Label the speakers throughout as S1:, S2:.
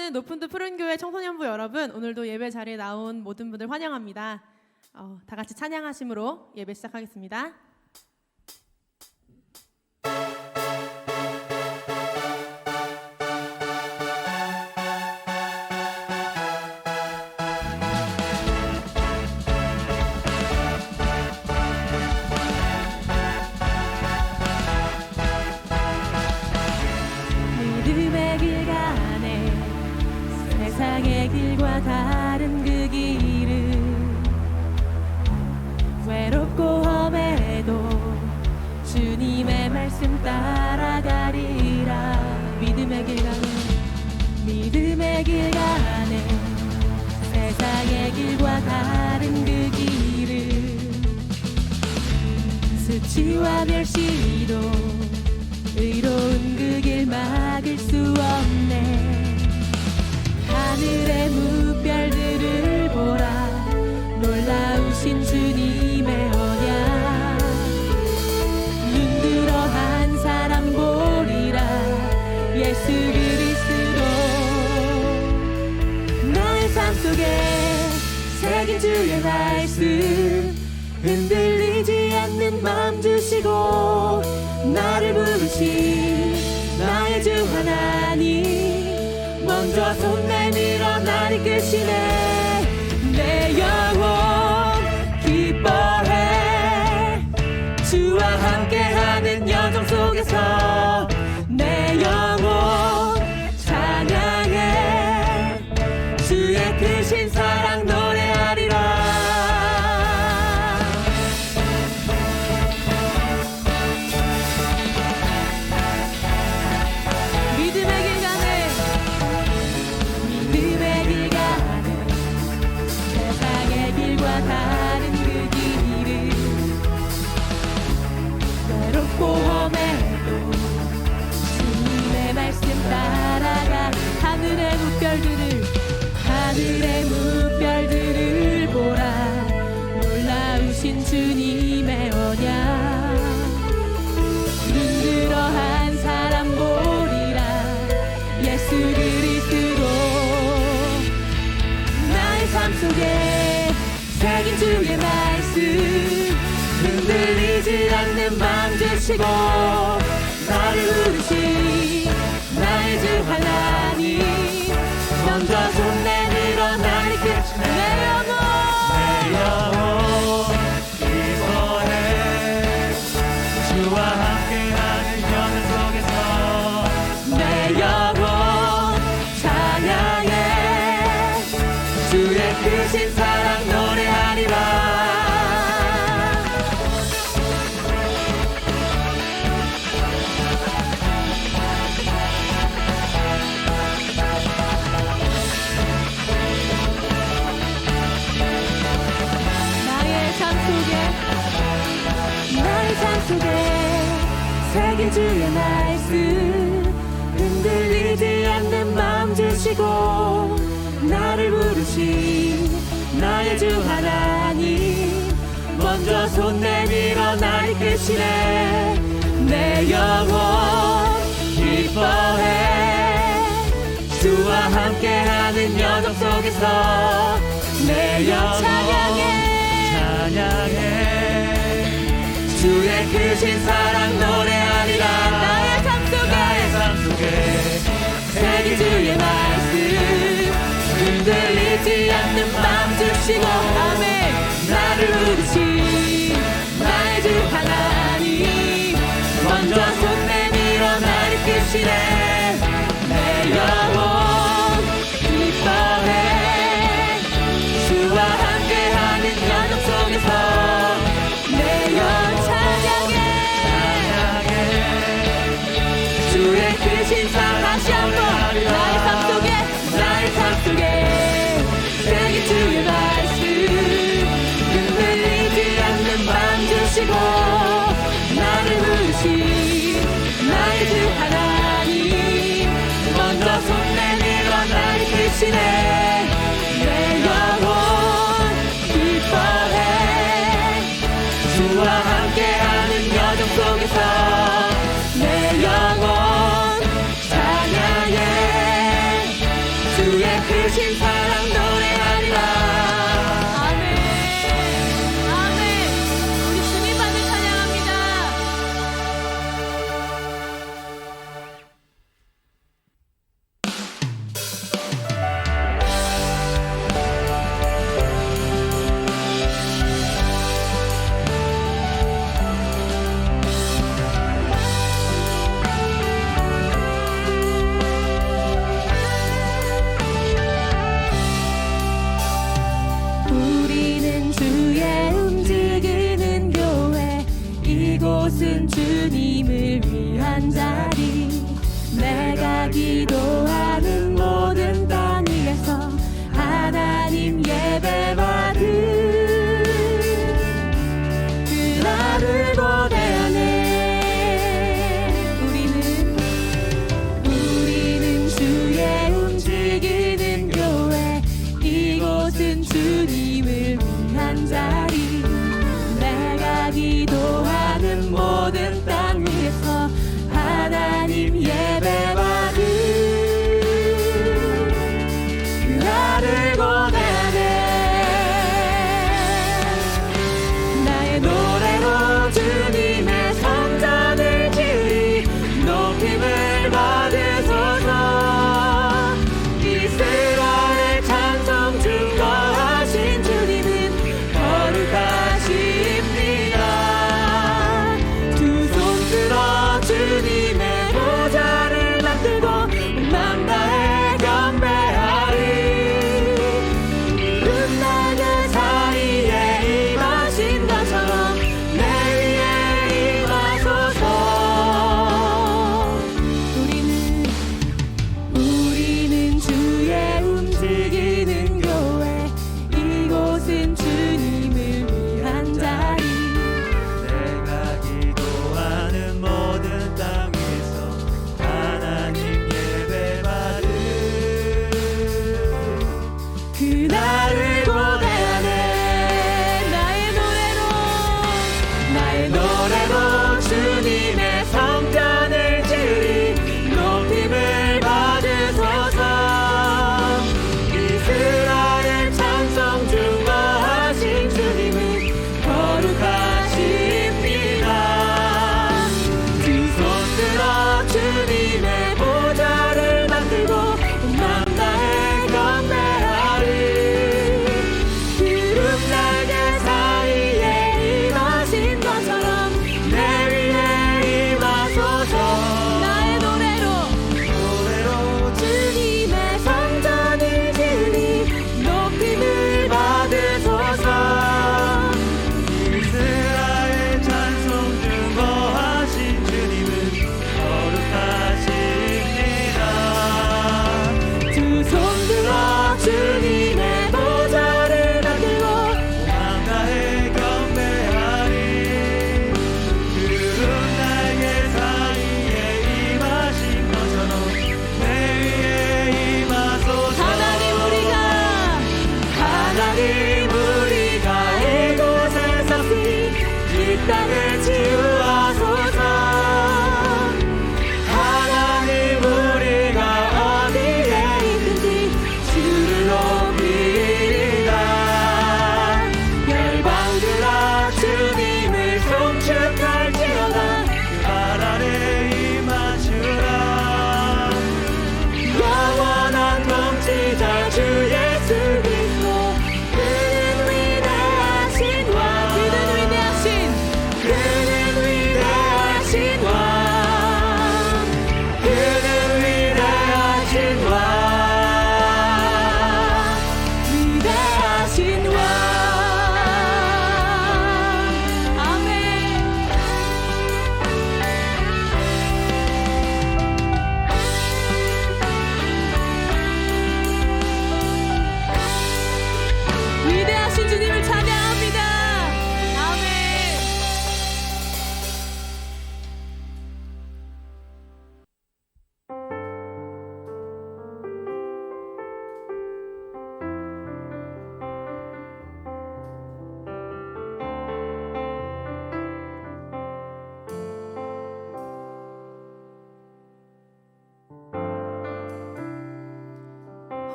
S1: 사랑하는 높은두 푸른교회 청소년부 여러분, 오늘도 예배 자리에 나온 모든 분들 환영합니다. 다 같이 찬양하심으로 예배 시작하겠습니다.
S2: 믿음의 길 가네 세상의 길과 다른 그 길은 외롭고 험해도 주님의 말씀 따라가리라. 믿음의 길 가네 믿음의 길 가네 세상의 길과 다른 그 길은 수치와 멸시도 의로운 그 길 막을 수 없네. 하늘의 무별들을 보라 놀라우신 주님의 언약 눈들어 한 사람 보리라 예수 그리스도. 나의 삶 속에 새긴 주의 말씀 흔들리지 않는 마음 주시고 나를 부르신 나의 주 하나님 먼저 손 내밀어 날 이끄시네. 내 영혼 기뻐해 주와 함께하는 여정 속에서 내 영혼 찬양해 주의 크신 사랑 노래하리라. 험해도 주님의 말씀 따라가. 하늘의 무별들을 보라 놀라우신 주님의 언약 눈들어 한 사람 보리라 예수 그리스도. 나의 삶 속에 새긴 주의 말씀 흔들리지 않는 마음 주시고 나를 부르신 나의 주 하나님 먼저 손 내밀어 날 이끄시네. 내 영혼 기뻐해 주와 함께하는 여정 속에서 내 영혼 찬양해 주의 크신 사랑 노래하리라. 나의 삶 속에 새긴 주의 말씀 흔들리지 않는 마음 주시고 나를 부르신 나의 주 하나님 먼저 손 내밀어 날 이끄시네. 내 영혼 기뻐해 주와 함께하는 여정 속에서 내 영혼 찬양해 주의 크신 사랑 노래하리라. 나의 삶 속에 새긴 주의 말씀 흔들리지 않는 마음 주시고 아멘. 나를 부르신 나의 주 하나님 먼저 손 내밀어 날 이끄시네. 내 영혼 기뻐해 주와 함께하는 여정 속에서 내 영혼 찬양해 주의 크신 사랑. 다시 한번 나의 삶 속에 새긴 주의 말씀 흔들리지 않는 마음 주시고 나를 부르신 나의 주 하나님 먼저 손 내밀어 날 이끄시네. 내 영혼 기뻐해 주와 함께하는 여정 속에서 내 영혼 찬양해 크신 사랑 노래하리라.
S1: 아멘. 아멘. 우리 주님만을 찬양합니다.
S2: 우리는 주의 움직이는 교회, 이곳은 주님을 위한 자리. 내가 기도하는 모든 땅 위에서 하나님 예배받은 그날을 고대하네. 우리는 주의 움직이는 교회, 이곳은 주님을 위한 자리. 내가 기도하는 모든 땅 위에서 하나님 예배받은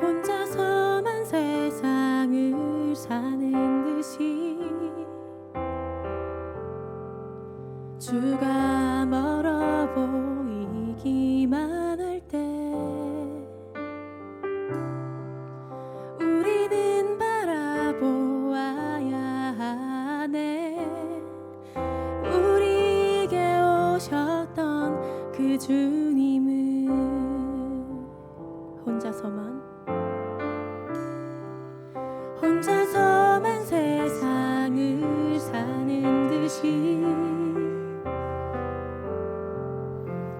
S1: 혼자서만 세상을 사는 듯이 주가 멀어 보이기만 할 때 우리는 바라보아야 하네. 우리에게 오셨던 그 주님을 혼자서만 세상을 사는 듯이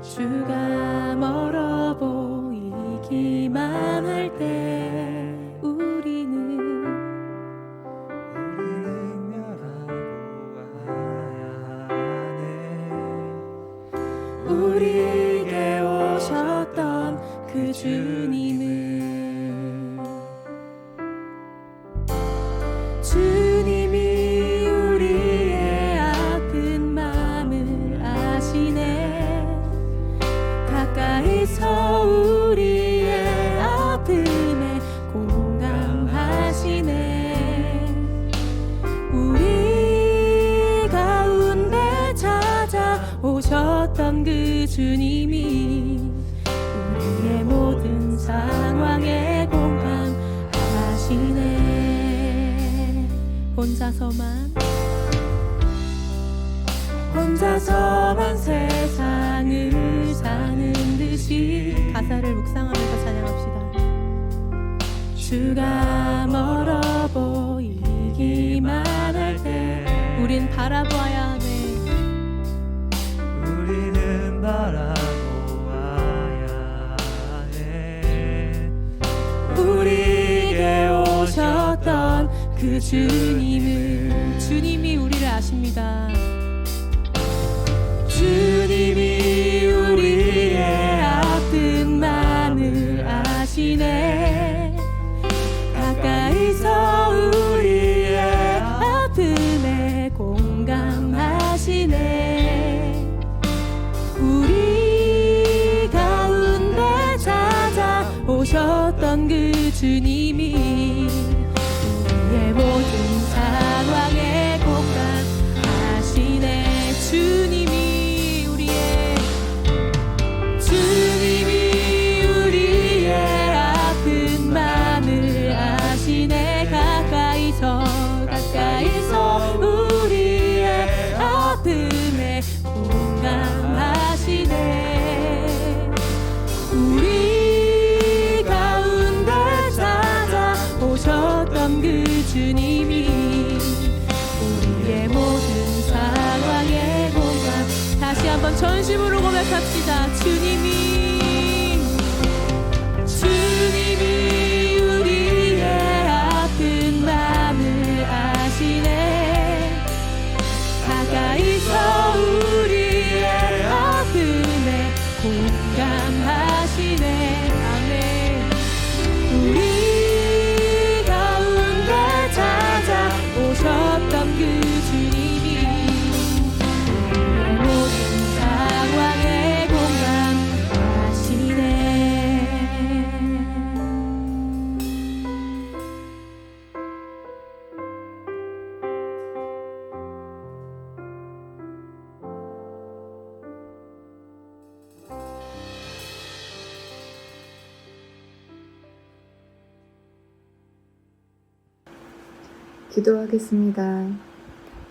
S1: 주가 멀어 보이기만 할 때 우리는
S3: 알아보아야 하네.
S1: 우리에게 오셨던 그 주님을 주님이 우리의 아픈 마음을 아시네. 가까이서 우리의 아픔에 공감하시네. 우리 가운데 찾아오셨던 그 주님이 우리의 모든 상황에 공감하시네. 혼자서만 세상을 사는 듯이 가사를 묵상하면서 찬양합시다. 주가 멀어 보이기만 할 때 우린 바라보아야 하네.
S3: 우리는 바라보아야 하네.
S1: 우리에게 오셨던 그 주님이 우리를 아십니다. 주님이 우리의 아픈 마음을 아시네. 가까이서 우리의 아픔에 공감하시네. 우리 가운데 찾아오셨던 그 주님이 우리의 모든 상황에 공감하시네. 주님이 우리의 아픈 마음을 아시네. 가까이서 우리의 아픔에 공감하시네. 우리 가운데 찾아오셨던 그 주님이 우리의 모든 상황에 공감. 다시 한번 전심으로 고백합시다. 주님이 우리의 아픈 마음을 아시네. 가까이서 우리의 아픔에 공감하시네. 아멘. 우리 가운데 찾아오셨던 그 주님이 우리의 모든 상황에 공감하시네.
S4: 기도하겠습니다.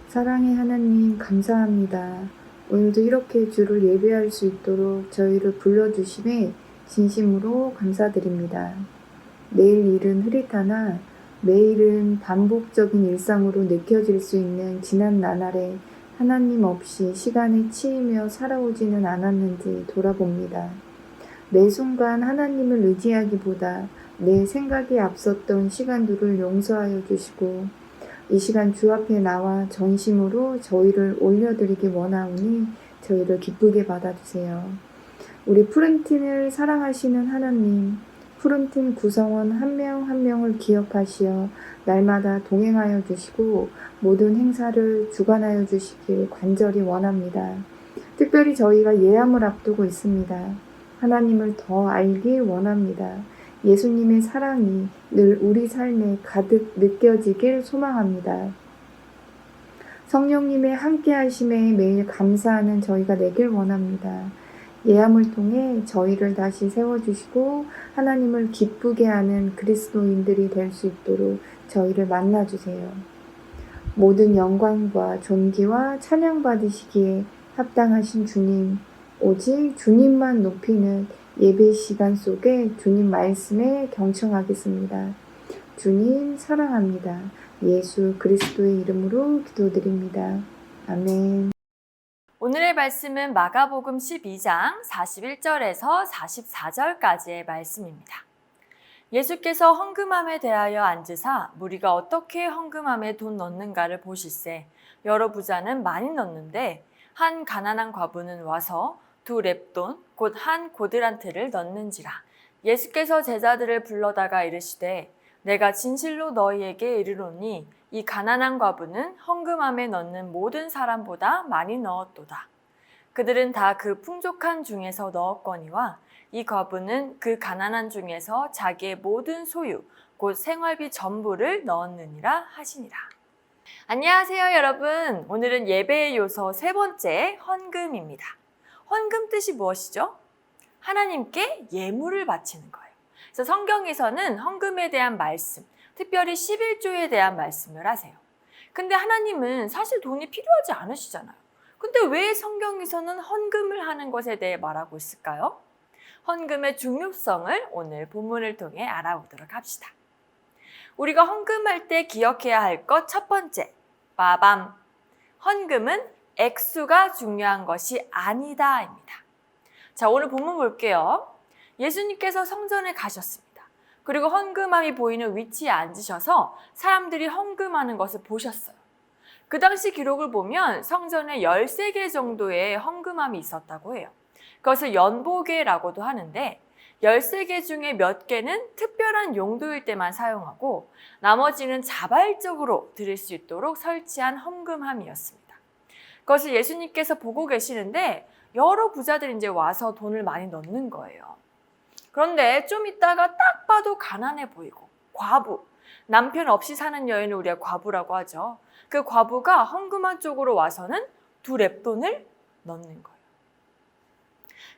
S4: 사랑의 하나님, 감사합니다. 오늘도 이렇게 주를 예배할 수 있도록 저희를 불러주심에 진심으로 감사드립니다. 내일 일은 흐릿하나 매일은 반복적인 일상으로 느껴질 수 있는 지난 나날에 하나님 없이 시간에 치이며 살아오지는 않았는지 돌아봅니다. 매 순간 하나님을 의지하기보다 내 생각이 앞섰던 시간들을 용서하여 주시고 이 시간 주 앞에 나와 전심으로 저희를 올려드리기 원하오니 저희를 기쁘게 받아주세요. 우리 푸른틴을 사랑하시는 하나님, 푸른틴 구성원 한 명 한 명을 기억하시어 날마다 동행하여 주시고 모든 행사를 주관하여 주시길 간절히 원합니다. 특별히 저희가 예암을 앞두고 있습니다. 하나님을 더 알길 원합니다. 예수님의 사랑이 늘 우리 삶에 가득 느껴지길 소망합니다. 성령님의 함께하심에 매일 감사하는 저희가 되길 원합니다. 예함을 통해 저희를 다시 세워주시고 하나님을 기쁘게 하는 그리스도인들이 될 수 있도록 저희를 만나주세요. 모든 영광과 존귀와 찬양 받으시기에 합당하신 주님, 오직 주님만 높이는 예배 시간 속에 주님 말씀에 경청하겠습니다. 주님 사랑합니다. 예수 그리스도의 이름으로 기도드립니다. 아멘.
S5: 오늘의 말씀은 마가복음 12장 41절에서 44절까지의 말씀입니다. 예수께서 헌금함에 대하여 앉으사 무리가 어떻게 헌금함에 돈 넣는가를 보실세 여러 부자는 많이 넣는데 한 가난한 과부는 와서 2렙돈 곧 한 고드란트를 넣는지라. 예수께서 제자들을 불러다가 이르시되 내가 진실로 너희에게 이르노니 이 가난한 과부는 헌금함에 넣는 모든 사람보다 많이 넣었도다. 그들은 다 그 풍족한 중에서 넣었거니와 이 과부는 그 가난한 중에서 자기의 모든 소유 곧 생활비 전부를 넣었느니라 하시니라. 안녕하세요 여러분. 오늘은 예배의 요소 세 번째 헌금입니다. 헌금 뜻이 무엇이죠? 하나님께 예물을 바치는 거예요. 그래서 성경에서는 헌금에 대한 말씀, 특별히 11조에 대한 말씀을 하세요. 근데 하나님은 사실 돈이 필요하지 않으시잖아요. 근데 왜 성경에서는 헌금을 하는 것에 대해 말하고 있을까요? 헌금의 중요성을 오늘 본문을 통해 알아보도록 합시다. 우리가 헌금할 때 기억해야 할 것 첫 번째, 빠밤. 헌금은 액수가 중요한 것이 아니다입니다. 자, 오늘 본문 볼게요. 예수님께서 성전에 가셨습니다. 그리고 헌금함이 보이는 위치에 앉으셔서 사람들이 헌금하는 것을 보셨어요. 그 당시 기록을 보면 성전에 13개 정도의 헌금함이 있었다고 해요. 그것을 연보개라고도 하는데 13개 중에 몇 개는 특별한 용도일 때만 사용하고 나머지는 자발적으로 드릴 수 있도록 설치한 헌금함이었습니다. 그것을 예수님께서 보고 계시는데 여러 부자들이 이제 와서 돈을 많이 넣는 거예요. 그런데 좀 있다가 딱 봐도 가난해 보이고 과부, 남편 없이 사는 여인을 우리가 과부라고 하죠. 그 과부가 헌금함 쪽으로 와서는 2렙돈을 넣는 거예요.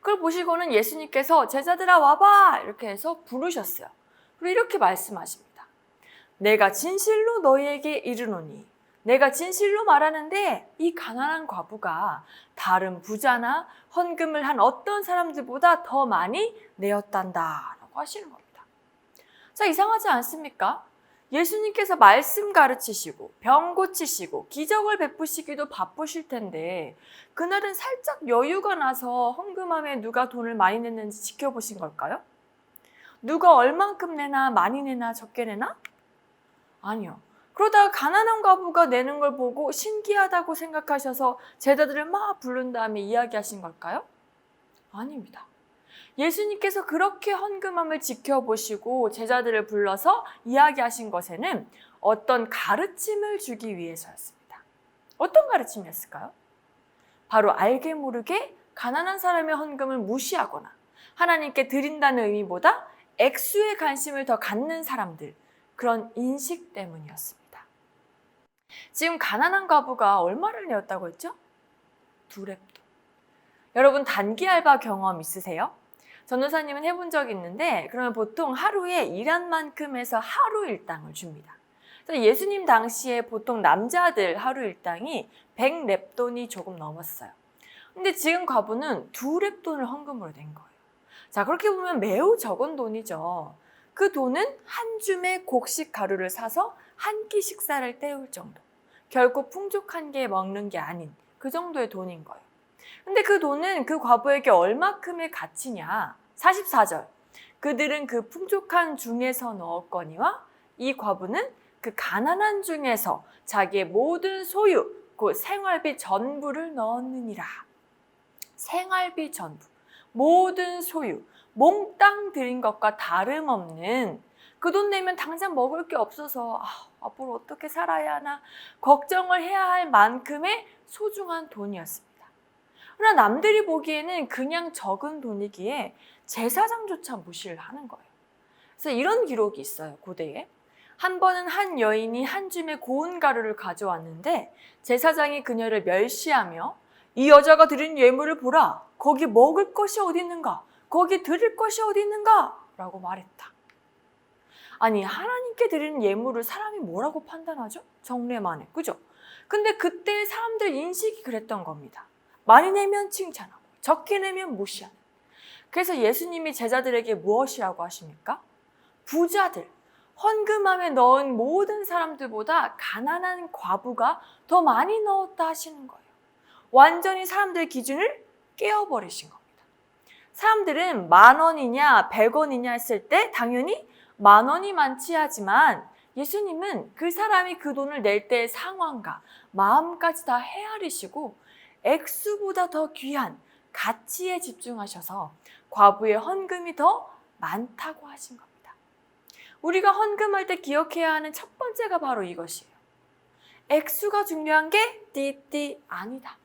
S5: 그걸 보시고는 예수님께서 제자들아 와봐 이렇게 해서 부르셨어요. 그리고 이렇게 말씀하십니다. 내가 진실로 너희에게 이르노니 내가 진실로 말하는데 이 가난한 과부가 다른 부자나 헌금을 한 어떤 사람들보다 더 많이 내었단다 라고 하시는 겁니다. 자, 이상하지 않습니까? 예수님께서 말씀 가르치시고 병 고치시고 기적을 베푸시기도 바쁘실 텐데 그날은 살짝 여유가 나서 헌금함에 누가 돈을 많이 냈는지 지켜보신 걸까요? 누가 얼만큼 내나 많이 내나 적게 내나? 아니요. 그러다가 가난한 과부가 내는 걸 보고 신기하다고 생각하셔서 제자들을 막 부른 다음에 이야기하신 걸까요? 아닙니다. 예수님께서 그렇게 헌금함을 지켜보시고 제자들을 불러서 이야기하신 것에는 어떤 가르침을 주기 위해서였습니다. 어떤 가르침이었을까요? 바로 알게 모르게 가난한 사람의 헌금을 무시하거나 하나님께 드린다는 의미보다 액수에 관심을 더 갖는 사람들, 그런 인식 때문이었습니다. 지금 가난한 과부가 얼마를 내었다고 했죠? 2렙돈. 여러분 단기 알바 경험 있으세요? 전도사님은 해본 적이 있는데 그러면 보통 하루에 일한 만큼에서 하루 일당을 줍니다. 그래서 예수님 당시에 보통 남자들 하루 일당이 100렙돈이 조금 넘었어요. 근데 지금 과부는 2렙돈을 헌금으로 낸 거예요. 자, 그렇게 보면 매우 적은 돈이죠. 그 돈은 한 줌의 곡식 가루를 사서 한 끼 식사를 때울 정도. 결코 풍족한 게 먹는 게 아닌 그 정도의 돈인 거예요. 근데 그 돈은 그 과부에게 얼마큼의 가치냐? 44절. 그들은 그 풍족한 중에서 넣었거니와 이 과부는 그 가난한 중에서 자기의 모든 소유, 그 생활비 전부를 넣었느니라. 생활비 전부, 모든 소유, 몽땅 들인 것과 다름없는 그 돈 내면 당장 먹을 게 없어서 앞으로 어떻게 살아야 하나 걱정을 해야 할 만큼의 소중한 돈이었습니다. 그러나 남들이 보기에는 그냥 적은 돈이기에 제사장조차 무시를 하는 거예요. 그래서 이런 기록이 있어요. 고대에. 한 번은 한 여인이 한 줌의 고운 가루를 가져왔는데 제사장이 그녀를 멸시하며 이 여자가 드린 예물을 보라. 거기 먹을 것이 어디 있는가? 거기 드릴 것이 어디 있는가? 라고 말했다. 아니, 하나님께 드리는 예물을 사람이 뭐라고 판단하죠? 정례만에, 그죠? 근데 그때 사람들 인식이 그랬던 겁니다. 많이 내면 칭찬하고 적게 내면 무시하는. 그래서 예수님이 제자들에게 무엇이라고 하십니까? 부자들, 헌금함에 넣은 모든 사람들보다 가난한 과부가 더 많이 넣었다 하시는 거예요. 완전히 사람들의 기준을 깨어버리신 겁니다. 사람들은 10,000원이냐 100원이냐 했을 때 당연히 10,000원이 많지 하지만 예수님은 그 사람이 그 돈을 낼 때의 상황과 마음까지 다 헤아리시고 액수보다 더 귀한 가치에 집중하셔서 과부의 헌금이 더 많다고 하신 겁니다. 우리가 헌금할 때 기억해야 하는 첫 번째가 바로 이것이에요. 액수가 중요한 게 띠띠 아니다.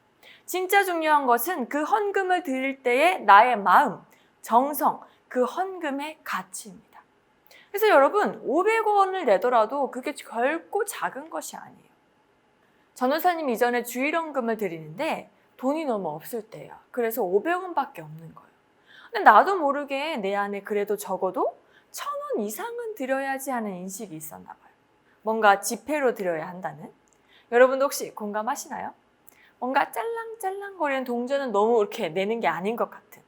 S5: 진짜 중요한 것은 그 헌금을 드릴 때의 나의 마음, 정성, 그 헌금의 가치입니다. 그래서 여러분 500원을 내더라도 그게 결코 작은 것이 아니에요. 전도사님 이전에 주일헌금을 드리는데 돈이 너무 없을 때예요. 그래서 500원밖에 없는 거예요. 근데 나도 모르게 내 안에 그래도 적어도 1,000원 이상은 드려야지 하는 인식이 있었나 봐요. 뭔가 지폐로 드려야 한다는. 여러분도 혹시 공감하시나요? 뭔가 짤랑짤랑거리는 동전은 너무 이렇게 내는 게 아닌 것 같은.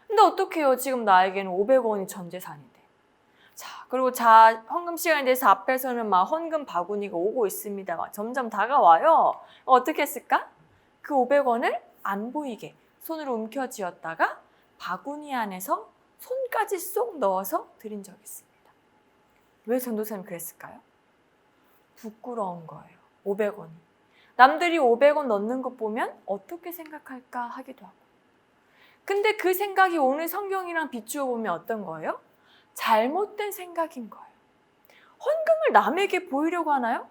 S5: 근데 어떡해요? 지금 나에게는 500원이 전 재산인데. 자, 그리고 헌금 시간에 대해서 앞에서는 막 헌금 바구니가 오고 있습니다. 점점 다가와요. 어떻게 했을까? 그 500원을 안 보이게 손으로 움켜쥐었다가 바구니 안에서 손까지 쏙 넣어서 드린 적이 있습니다. 왜 전도사님 그랬을까요? 부끄러운 거예요. 500원이. 남들이 500원 넣는 것 보면 어떻게 생각할까 하기도 하고. 근데 그 생각이 오늘 성경이랑 비추어 보면 어떤 거예요? 잘못된 생각인 거예요. 헌금을 남에게 보이려고 하나요?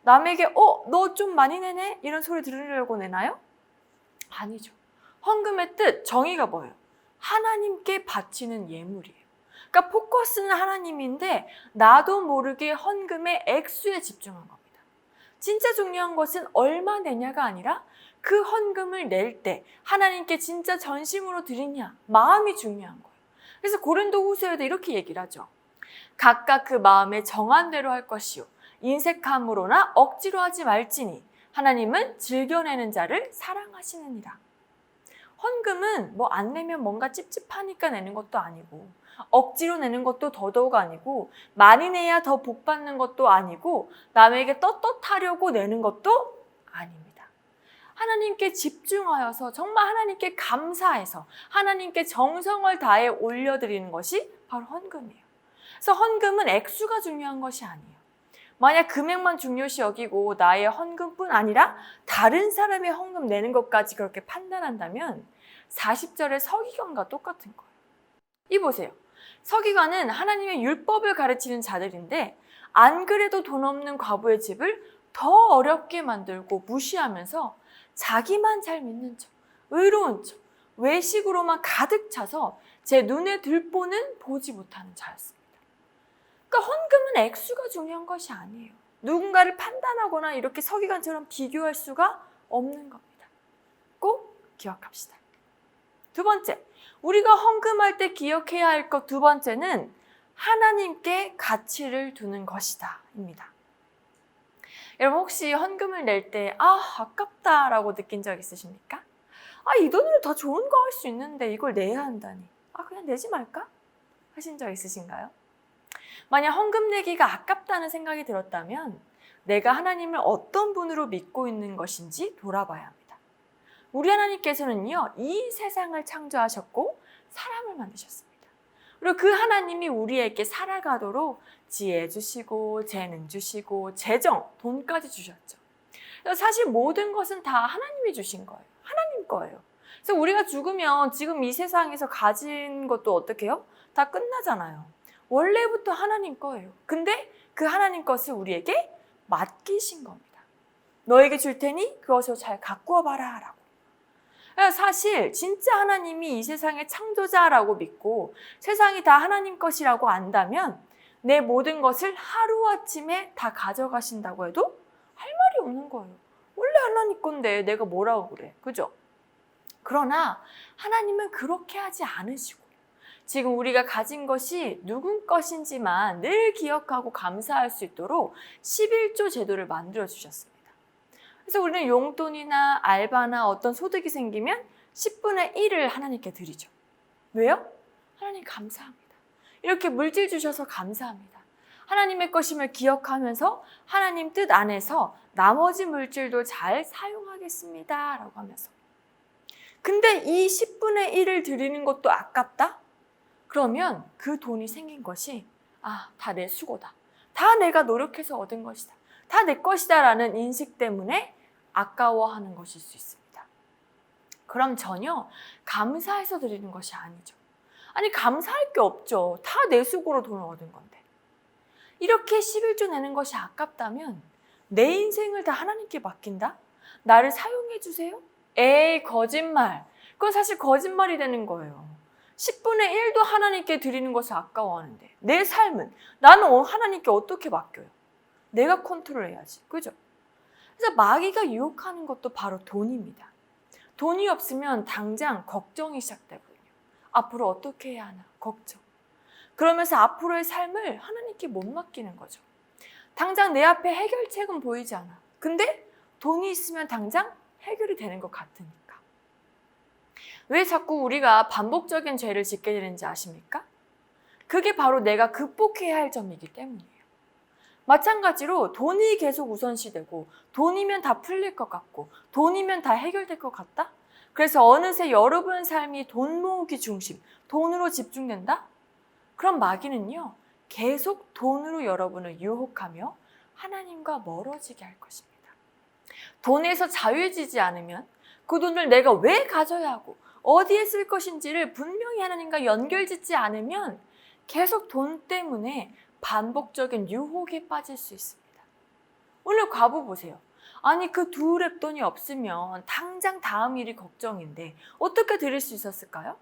S5: 남에게 너 좀 많이 내네? 이런 소리 들으려고 내나요? 아니죠. 헌금의 뜻, 정의가 뭐예요? 하나님께 바치는 예물이에요. 그러니까 포커스는 하나님인데 나도 모르게 헌금의 액수에 집중한 겁니다. 진짜 중요한 것은 얼마 내냐가 아니라 그 헌금을 낼 때 하나님께 진짜 전심으로 드리냐, 마음이 중요한 거예요. 그래서 고린도후서에도 이렇게 얘기를 하죠. 각각 그 마음에 정한 대로 할 것이요 인색함으로나 억지로 하지 말지니 하나님은 즐겨내는 자를 사랑하시느니라. 헌금은 뭐 안 내면 뭔가 찝찝하니까 내는 것도 아니고 억지로 내는 것도 더더욱 아니고 많이 내야 더 복 받는 것도 아니고 남에게 떳떳하려고 내는 것도 아닙니다. 하나님께 집중하여서 정말 하나님께 감사해서 하나님께 정성을 다해 올려드리는 것이 바로 헌금이에요. 그래서 헌금은 액수가 중요한 것이 아니에요. 만약 금액만 중요시 여기고 나의 헌금뿐 아니라 다른 사람의 헌금 내는 것까지 그렇게 판단한다면 40절의 서기관과 똑같은 거예요. 이 보세요. 서기관은 하나님의 율법을 가르치는 자들인데 안 그래도 돈 없는 과부의 집을 더 어렵게 만들고 무시하면서 자기만 잘 믿는 척, 의로운 척, 외식으로만 가득 차서 제 눈에 들보는 보지 못하는 자였습니다. 그러니까 헌금은 액수가 중요한 것이 아니에요. 누군가를 판단하거나 이렇게 서기관처럼 비교할 수가 없는 겁니다. 꼭 기억합시다. 두 번째, 우리가 헌금할 때 기억해야 할 것 두 번째는 하나님께 가치를 두는 것이다 입니다. 여러분 혹시 헌금을 낼 때 아깝다라고 느낀 적 있으십니까? 이 돈으로 더 좋은 거 할 수 있는데 이걸 내야 한다니 그냥 내지 말까? 하신 적 있으신가요? 만약 헌금 내기가 아깝다는 생각이 들었다면 내가 하나님을 어떤 분으로 믿고 있는 것인지 돌아봐야 합니다. 우리 하나님께서는요, 이 세상을 창조하셨고 사람을 만드셨습니다. 그리고 그 하나님이 우리에게 살아가도록 지혜 주시고 재능 주시고 재정, 돈까지 주셨죠. 사실 모든 것은 다 하나님이 주신 거예요. 하나님 거예요. 그래서 우리가 죽으면 지금 이 세상에서 가진 것도 어떻게 해요? 다 끝나잖아요. 원래부터 하나님 거예요. 근데 그 하나님 것을 우리에게 맡기신 겁니다. 너에게 줄 테니 그것을 잘 가꾸어 봐라 라고. 사실 진짜 하나님이 이 세상의 창조자라고 믿고 세상이 다 하나님 것이라고 안다면 내 모든 것을 하루아침에 다 가져가신다고 해도 할 말이 없는 거예요. 원래 하나님 건데 내가 뭐라고 그래. 그죠? 그러나 하나님은 그렇게 하지 않으시고 지금 우리가 가진 것이 누군 것인지만 늘 기억하고 감사할 수 있도록 11조 제도를 만들어 주셨습니다. 그래서 우리는 용돈이나 알바나 어떤 소득이 생기면 10분의 1을 하나님께 드리죠. 왜요? 하나님 감사합니다. 이렇게 물질 주셔서 감사합니다. 하나님의 것임을 기억하면서 하나님 뜻 안에서 나머지 물질도 잘 사용하겠습니다 라고 하면서. 근데 이 10분의 1을 드리는 것도 아깝다? 그러면 그 돈이 생긴 것이 다 내 수고다. 다 내가 노력해서 얻은 것이다. 다 내 것이다 라는 인식 때문에 아까워하는 것일 수 있습니다. 그럼 전혀 감사해서 드리는 것이 아니죠. 아니 감사할 게 없죠. 다 내 수고로 돈을 얻은 건데. 이렇게 11조 내는 것이 아깝다면 내 인생을 다 하나님께 맡긴다? 나를 사용해 주세요? 에이 거짓말. 그건 사실 거짓말이 되는 거예요. 10분의 1도 하나님께 드리는 것을 아까워하는데 내 삶은 나는 하나님께 어떻게 맡겨요? 내가 컨트롤해야지. 그죠? 그래서 마귀가 유혹하는 것도 바로 돈입니다. 돈이 없으면 당장 걱정이 시작되거든요. 앞으로 어떻게 해야 하나? 걱정. 그러면서 앞으로의 삶을 하나님께 못 맡기는 거죠. 당장 내 앞에 해결책은 보이지 않아. 근데 돈이 있으면 당장 해결이 되는 것 같으니까. 왜 자꾸 우리가 반복적인 죄를 짓게 되는지 아십니까? 그게 바로 내가 극복해야 할 점이기 때문이에요. 마찬가지로 돈이 계속 우선시되고 돈이면 다 풀릴 것 같고 돈이면 다 해결될 것 같다? 그래서 어느새 여러분 삶이 돈 모으기 중심, 돈으로 집중된다? 그럼 마귀는요, 계속 돈으로 여러분을 유혹하며 하나님과 멀어지게 할 것입니다. 돈에서 자유해지지 않으면 그 돈을 내가 왜 가져야 하고 어디에 쓸 것인지를 분명히 하나님과 연결짓지 않으면 계속 돈 때문에 반복적인 유혹에 빠질 수 있습니다. 오늘 과부 보세요. 아니 그 두 랩돈이 없으면 당장 다음 일이 걱정인데 어떻게 드릴 수 있었을까요?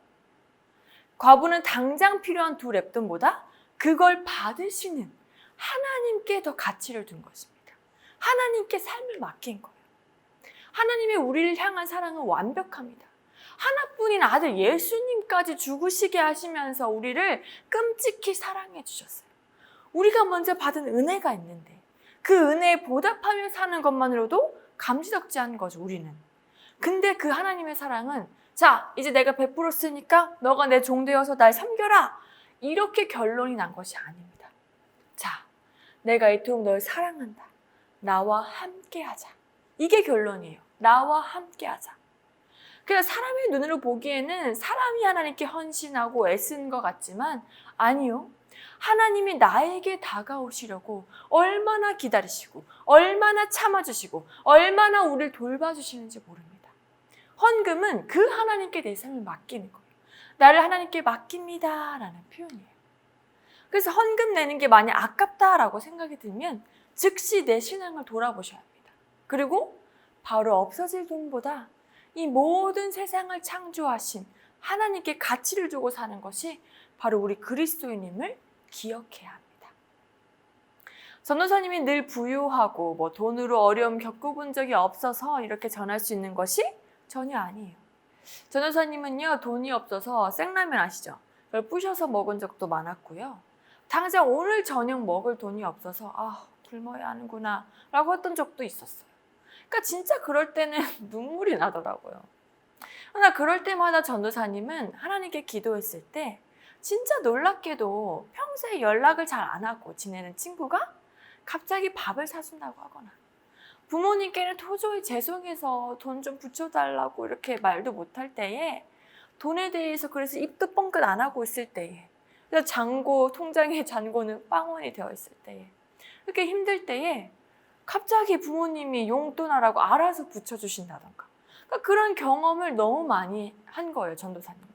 S5: 과부는 당장 필요한 두 랩돈보다 그걸 받으시는 하나님께 더 가치를 둔 것입니다. 하나님께 삶을 맡긴 거예요. 하나님의 우리를 향한 사랑은 완벽합니다. 하나뿐인 아들 예수님까지 죽으시게 하시면서 우리를 끔찍히 사랑해 주셨어요. 우리가 먼저 받은 은혜가 있는데 그 은혜에 보답하며 사는 것만으로도 감지덕지한 거죠, 우리는. 근데 그 하나님의 사랑은 자, 이제 내가 베풀었으니까 너가 내 종 되어서 날 섬겨라. 이렇게 결론이 난 것이 아닙니다. 자, 내가 이토록 널 사랑한다. 나와 함께 하자. 이게 결론이에요. 나와 함께 하자. 그냥 사람의 눈으로 보기에는 사람이 하나님께 헌신하고 애쓴 것 같지만 아니요. 하나님이 나에게 다가오시려고 얼마나 기다리시고 얼마나 참아주시고 얼마나 우리를 돌봐주시는지 모릅니다. 헌금은 그 하나님께 내 삶을 맡기는 거예요. 나를 하나님께 맡깁니다 라는 표현이에요. 그래서 헌금 내는 게 만약 아깝다라고 생각이 들면 즉시 내 신앙을 돌아보셔야 합니다. 그리고 바로 없어질 돈보다 이 모든 세상을 창조하신 하나님께 가치를 주고 사는 것이 바로 우리 그리스도인임을 기억해야 합니다. 전도사님이 늘 부유하고 돈으로 어려움 겪어본 적이 없어서 이렇게 전할 수 있는 것이 전혀 아니에요. 전도사님은요, 돈이 없어서 생라면 아시죠? 그걸 부셔서 먹은 적도 많았고요. 당장 오늘 저녁 먹을 돈이 없어서 굶어야 하는구나 라고 했던 적도 있었어요. 그러니까 진짜 그럴 때는 눈물이 나더라고요. 그러나 그럴 때마다 전도사님은 하나님께 기도했을 때 진짜 놀랍게도 평소에 연락을 잘 안 하고 지내는 친구가 갑자기 밥을 사준다고 하거나 부모님께는 도저히 죄송해서 돈 좀 붙여달라고 이렇게 말도 못할 때에 돈에 대해서 그래서 입도 뻥끗 안 하고 있을 때에 그래서 잔고, 통장의 잔고는 빵원이 되어 있을 때에 이렇게 힘들 때에 갑자기 부모님이 용돈하라고 알아서 붙여주신다던가 그러니까 그런 경험을 너무 많이 한 거예요, 전도사님은.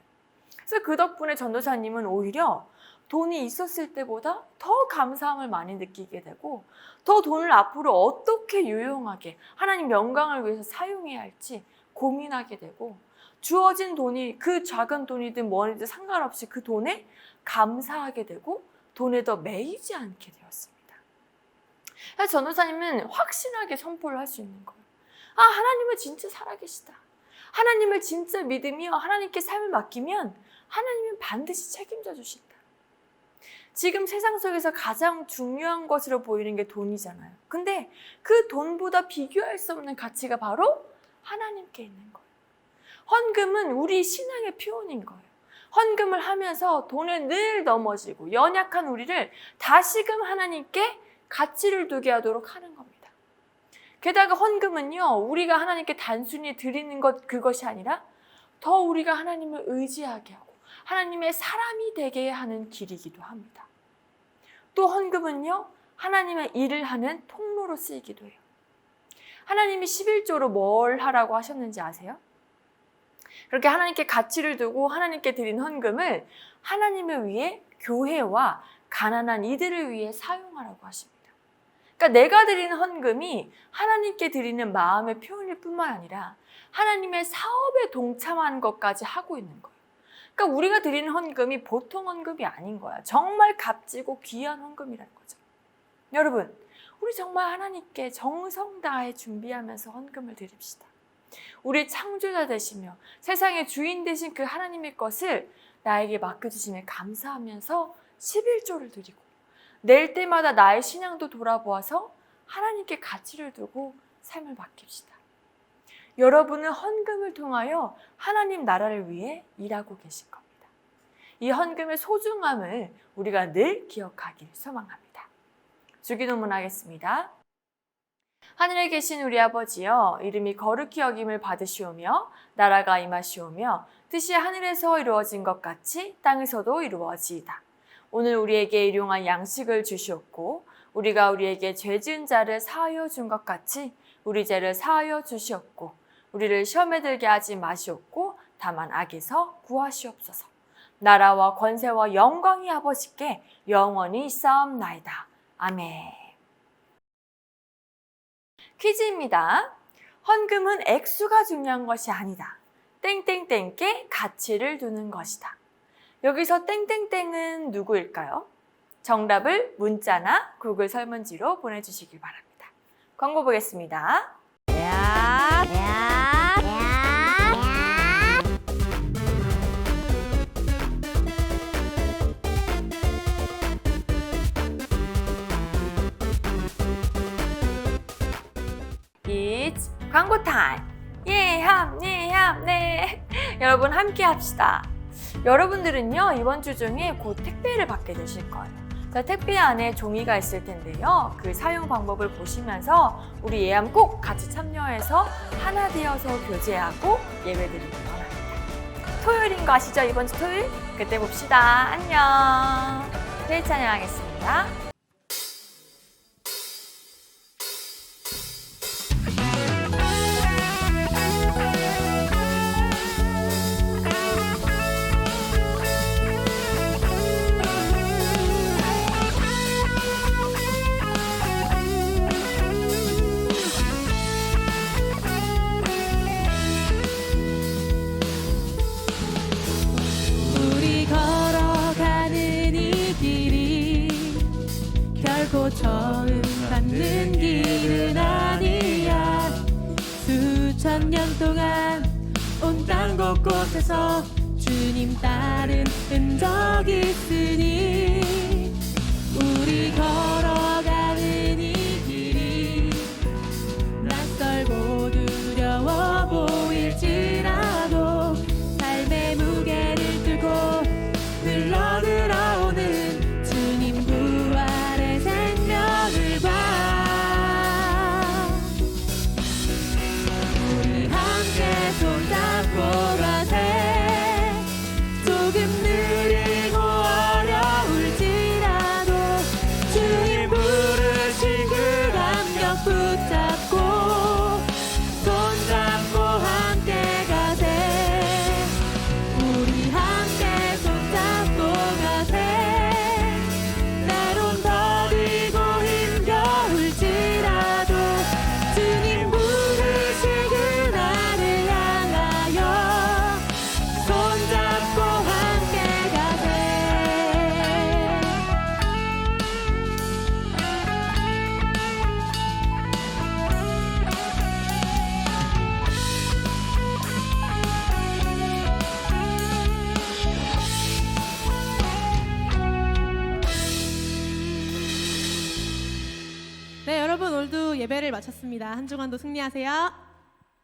S5: 그래서 그 덕분에 전도사님은 오히려 돈이 있었을 때보다 더 감사함을 많이 느끼게 되고 더 돈을 앞으로 어떻게 유용하게 하나님 영광을 위해서 사용해야 할지 고민하게 되고 주어진 돈이 그 작은 돈이든 뭐든 상관없이 그 돈에 감사하게 되고 돈에 더 매이지 않게 되었습니다. 그래서 전도사님은 확신하게 선포를 할 수 있는 거예요. 아, 하나님은 진짜 살아계시다. 하나님을 진짜 믿으며 하나님께 삶을 맡기면 하나님은 반드시 책임져 주신다. 지금 세상 속에서 가장 중요한 것으로 보이는 게 돈이잖아요. 근데 그 돈보다 비교할 수 없는 가치가 바로 하나님께 있는 거예요. 헌금은 우리 신앙의 표현인 거예요. 헌금을 하면서 돈에 늘 넘어지고 연약한 우리를 다시금 하나님께 가치를 두게 하도록 하는 겁니다. 게다가 헌금은요, 우리가 하나님께 단순히 드리는 그것이 아니라 더 우리가 하나님을 의지하게 하고 하나님의 사람이 되게 하는 길이기도 합니다. 또 헌금은요, 하나님의 일을 하는 통로로 쓰이기도 해요. 하나님이 11조로 뭘 하라고 하셨는지 아세요? 그렇게 하나님께 가치를 두고 하나님께 드린 헌금을 하나님을 위해 교회와 가난한 이들을 위해 사용하라고 하십니다. 그러니까 내가 드리는 헌금이 하나님께 드리는 마음의 표현일 뿐만 아니라 하나님의 사업에 동참하는 것까지 하고 있는 거예요. 그러니까 우리가 드리는 헌금이 보통 헌금이 아닌 거야. 정말 값지고 귀한 헌금이라는 거죠. 여러분, 우리 정말 하나님께 정성 다해 준비하면서 헌금을 드립시다. 우리 창조자 되시며 세상의 주인 되신 그 하나님의 것을 나에게 맡겨주심에 감사하면서 11조를 드리고 낼 때마다 나의 신앙도 돌아보아서 하나님께 가치를 두고 삶을 맡깁시다. 여러분은 헌금을 통하여 하나님 나라를 위해 일하고 계신 겁니다. 이 헌금의 소중함을 우리가 늘 기억하길 소망합니다. 주기도문 하겠습니다. 하늘에 계신 우리 아버지여, 이름이 거룩히 여김을 받으시오며 나라가 임하시오며 뜻이 하늘에서 이루어진 것 같이 땅에서도 이루어지이다. 오늘 우리에게 일용할 양식을 주시옵고 우리가 우리에게 죄 지은 자를 사하여 준 것 같이 우리 죄를 사하여 주시옵고 우리를 시험에 들게 하지 마시옵고 다만 악에서 구하시옵소서. 나라와 권세와 영광이 아버지께 영원히 있사옵나이다. 아멘. 퀴즈입니다. 헌금은 액수가 중요한 것이 아니다. 땡땡땡께 가치를 두는 것이다. 여기서 땡땡땡은 누구일까요? 정답을 문자나 구글 설문지로 보내주시길 바랍니다. 광고 보겠습니다. It's 광고 타임! 예함, 네. 여러분 함께 합시다. 여러분들은요, 이번 주 중에 곧 택배를 받게 되실 거예요. 택배 안에 종이가 있을 텐데요. 그 사용 방법을 보시면서 우리 예함 꼭 같이 참여해서 하나 되어서 교제하고 예배드리기 원합니다. 토요일인 거 아시죠? 이번 주 토요일? 그때 봅시다. 안녕. 새해 찬양하겠습니다.
S2: 처음 닿는 길은 아니야. 수천 년 동안 온 땅 곳곳에서 주님 따른 흔적 있으니 우리 걸어가는 이 길이 낯설고 두려워 보일지라도 삶의 무게를 들고 흘러 들어오는 주님 부활의 생명을 봐. 우리 함께 손잡고 가세. 조금 느리고 어려울지라도 주님
S1: 오늘도 예배를 마쳤습니다. 한 주간도 승리하세요.